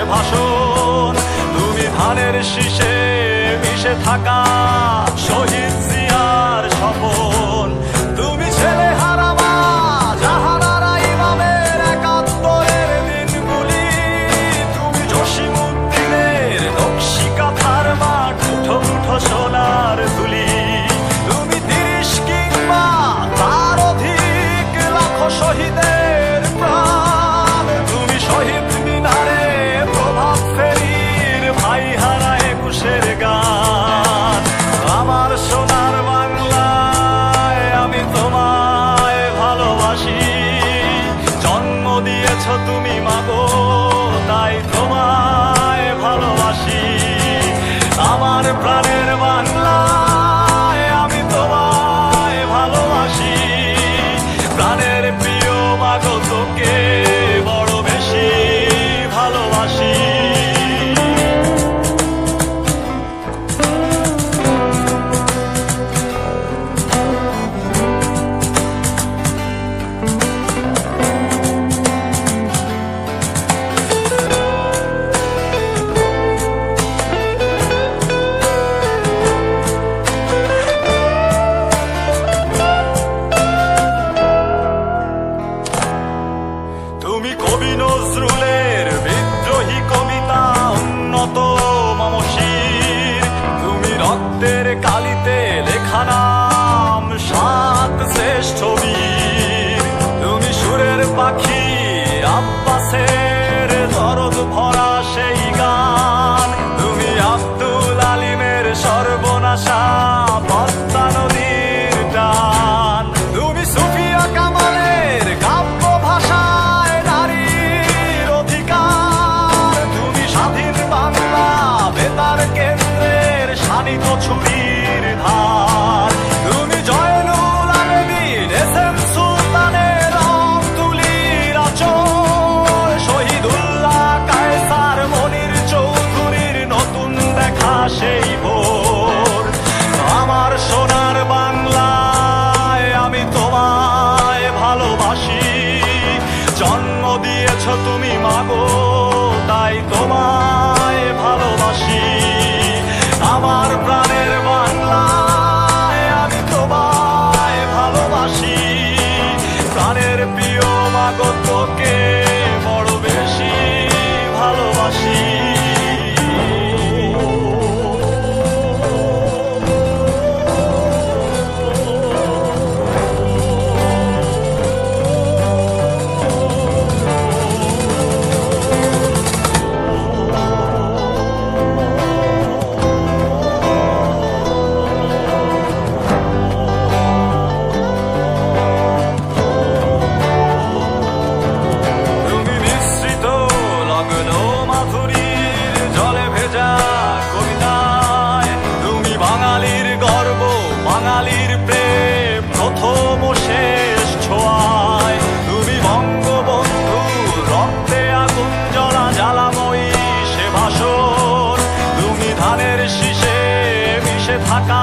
সে ভাষণ। তুমি ধানের শীষে মিশে থাকা শহীদ জিয়ার স্বপন। তুমি ছেলে হারামা জাহানারা ইমামের একাত্তরের দিনগুলি। তুমি জসিমউদ্দিনের নকশি কাঁথার মাঠ মুঠো মুঠো সোনার তুলি। তুমি ৩০ কিংবা তার অধিক লাখো শহীদের প্রাণ। তুমি শহীদ মিনারে প্রভাত ফেরির ভাই হারা ২১-এর গান। আমার সোনার বাংলায় আমি তোমায় ভালোবাসি। জন্ম দিয়েছ তুমি মাগো, তাই তোমায় ভালোবাসি। আমার প্রাণের বাংলায় আমি তোমায় ভালোবাসি। প্রাণের প্রিয় মাগো, তোকে বড় বেশি ভালোবাসি। তুমি কবি নজরুলের বিদ্রোহী কবিতা উন্নত মমশির। তুমি রক্তের কালিতে লেখা নাম ৭ শ্রেষ্ঠ বীর। তুমি সুরের পাখি আব্বাসের দরদ ভরা সেই গান। তুমি আব্দুল আলিমের সর্বনাশা পদ্মা নদীর টান। তুমি সুফিয়া কামালের কাব্য ভাষায় নারীর অধিকার। তুমি স্বাধীন বাংলা বেতার কেন্দ্রের শানিত ছুরির ধার। তুমি জয়নুল আবেদিন এস.এম. সুলতানের রং তুলির আঁচল। শহীদুল্লাহ কায়সার মনির চৌধুরীর নতুন দেখা সেই ভোর। আমার সোনার বাংলায় আমি তোমায় ভালোবাসি। জন্ম দিয়েছ তুমি মাগো, তাই তোমায় ভালোবাসি। আমার প্রাণের বাংলায় আমি তোমায় ভালোবাসি। প্রাণের প্রিয় মাগো, তোকে বড় বেশি ভালোবাসি। তুমি মিশ্রিত লগ্ন মাধুরীর জলে ভেজা কবিতায়। তুমি বাঙালির গর্ব, বাঙালির প্রেম প্রথম ও শেষ ছোঁয়ায়। তুমি বঙ্গবন্ধু রক্তে আগুন জ্বলা জ্বালাময়ী সে ভাষণ। তুমি ধানের শীষে মিশে থাকা